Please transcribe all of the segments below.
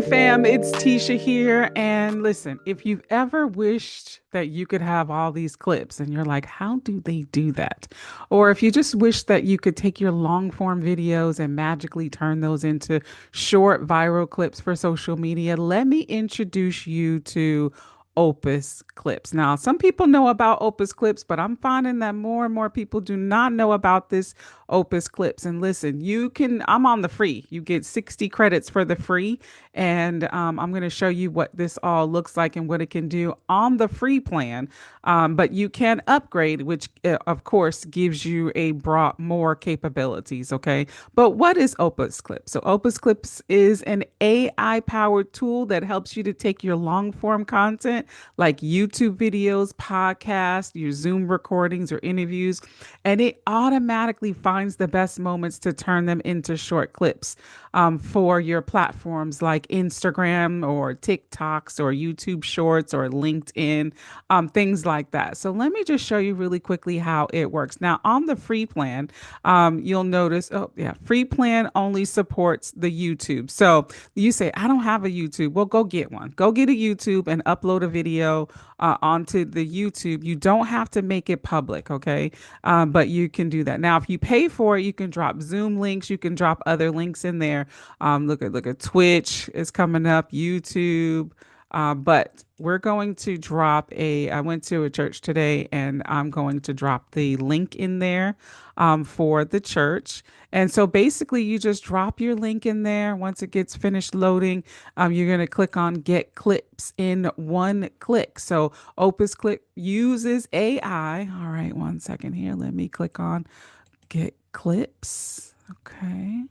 fam, it's Tesha here. And listen, if you've ever wished that you could have all these clips and you're like, how do they do that? Or if you just wish that you could take your long form videos and magically turn those into short viral clips for social media, let me introduce you to Opus Clips. Now, some people know about Opus Clips, but I'm finding that more and more people do not know about this Opus Clips. And listen, I'm on the free. You get 60 credits for the free. And I'm going to show you what this all looks like and what it can do on the free plan. But you can upgrade, which of course gives you more capabilities. Okay. But what is Opus Clips? So Opus Clips is an AI powered tool that helps you to take your long form content like YouTube videos, podcasts, your Zoom recordings or interviews, and it automatically finds the best moments to turn them into short clips for your platforms like Instagram or TikToks or YouTube Shorts or LinkedIn, things like that. So let me just show you really quickly how it works. Now, on the free plan, you'll notice, oh, yeah, free plan only supports the YouTube. So you say, I don't have a YouTube. Well, go get one. Go get a YouTube and upload a video onto the YouTube. You don't have to make it public, okay? But you can do that. Now, if you pay for it, you can drop Zoom links. You can drop other links in there. Look at Twitch is coming up, YouTube. But we're going to drop I went to a church today and I'm going to drop the link in there for the church. And so basically, you just drop your link in there. Once it gets finished loading, you're going to click on Get Clips in one click. So Opus Clip uses AI. All right, one second here. Let me click on Get Clips. Okay.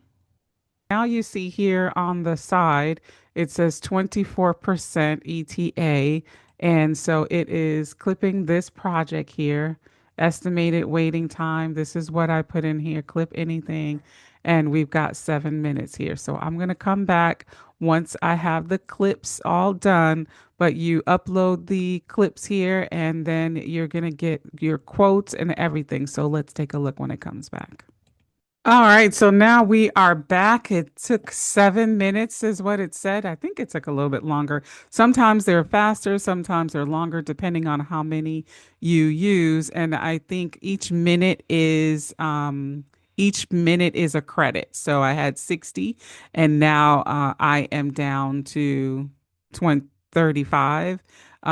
Now you see here on the side, it says 24% ETA. And so it is clipping this project here. Estimated waiting time. This is what I put in here. Clip anything. And we've got 7 minutes here. So I'm going to come back once I have the clips all done. But you upload the clips here and then you're going to get your quotes and everything. So let's take a look when it comes back. All right, so now we are back. It took 7 minutes, is what it said. I think it took a little bit longer. Sometimes they're faster, sometimes they're longer, depending on how many you use. And I think each minute is a credit. So I had 60, and now I am down to 35.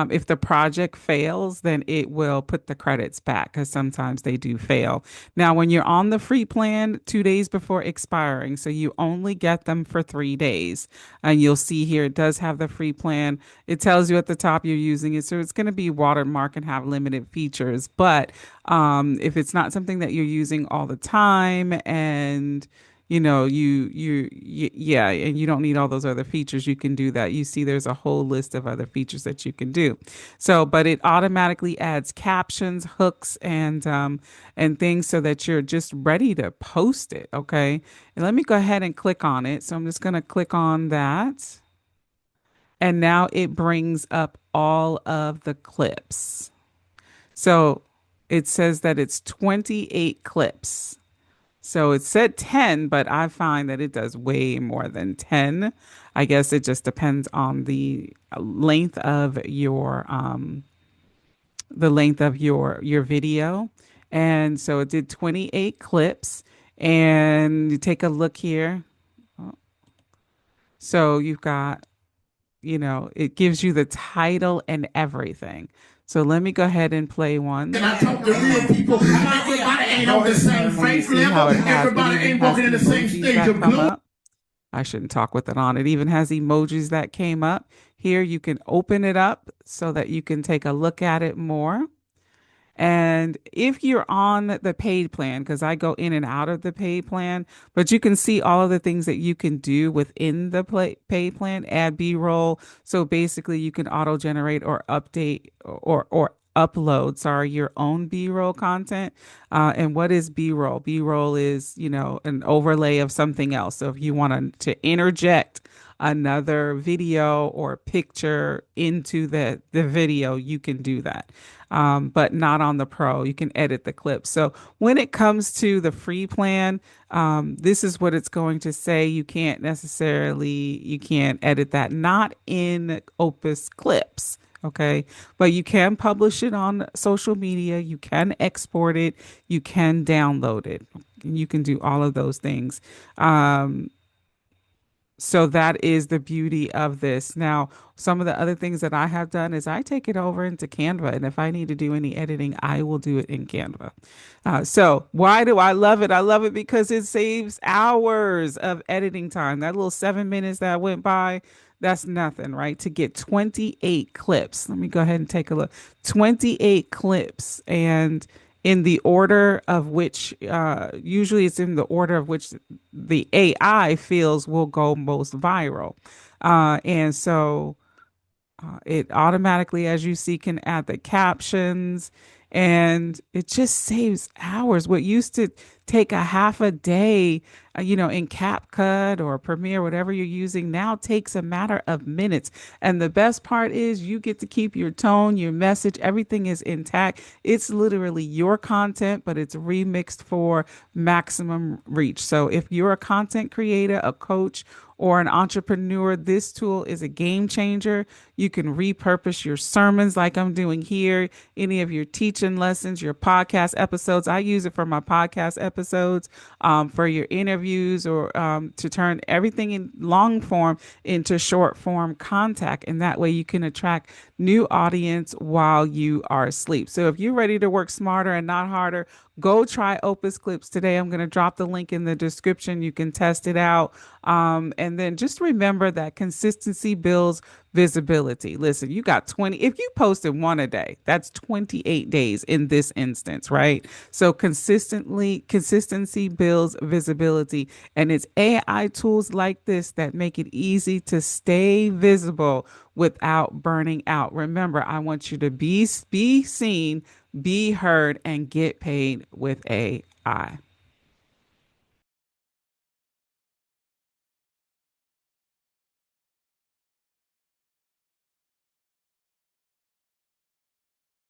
If the project fails, then it will put the credits back because sometimes they do fail. Now, when you're on the free plan, 2 days before expiring, so you only get them for 3 days. And you'll see here it does have the free plan. It tells you at the top you're using it, so it's going to be watermark and have limited features. But if it's not something that you're using all the time and yeah, and you don't need all those other features, you can do that. You see there's a whole list of other features that you can do. So, but it automatically adds captions, hooks, and things so that you're just ready to post it, okay? And let me go ahead and click on it. So I'm just going to click on that. And now it brings up all of the clips. So it says that it's 28 clips. So it said 10, but I find that it does way more than 10. I guess it just depends on length of your video. And so it did 28 clips. And you take a look here. So you've got, it gives you the title and everything. So let me go ahead and play one. And I talk to real people. Everybody ain't on the same face level. Everybody ain't walking in the same stage of glory. I shouldn't talk with it on. It even has emojis that came up. Here you can open it up so that you can take a look at it more. And if you're on the paid plan, because I go in and out of the paid plan, but you can see all of the things that you can do within the paid plan, add B-roll. So basically you can auto generate or update or upload, your own B-roll content. And what is B-roll? B-roll is, an overlay of something else. So if you want to interject another video or picture into the video, you can do that. But not on the pro. You can edit the clips. So when it comes to the free plan, this is what it's going to say. You can't edit that. Not in Opus Clips. Okay. But you can publish it on social media. You can export it. You can download it. You can do all of those things. Um, so that is the beauty of this. Now, some of the other things that I have done is I take it over into Canva, and if I need to do any editing, I will do it in Canva. So why do I love it? I love it because it saves hours of editing time. That little 7 minutes that went by, that's nothing, right? To get 28 clips. Let me go ahead and take a look. 28 clips, and in the order of which, usually it's in the order of which the AI feels will go most viral. And so it automatically, as you see, can add the captions, and it just saves hours. What used to take a half a day, in CapCut or Premiere, whatever you're using, now takes a matter of minutes. And the best part is you get to keep your tone, your message, everything is intact. It's literally your content, but it's remixed for maximum reach. So if you're a content creator, a coach, or an entrepreneur, this tool is a game changer. You can repurpose your sermons like I'm doing here, any of your teaching lessons, your podcast episodes. I use it for my podcast episodes, for your interviews, or to turn everything in long form into short form contact. And that way you can attract new audience while you are asleep. So if you're ready to work smarter and not harder, go try Opus Clips today. I'm going to drop the link in the description. You can test it out. And then just remember that consistency builds visibility. Listen, you got 20, if you posted one a day, that's 28 days in this instance, right? So consistency builds visibility. And it's AI tools like this that make it easy to stay visible without burning out. Remember, I want you to be seen, be heard, and get paid with AI.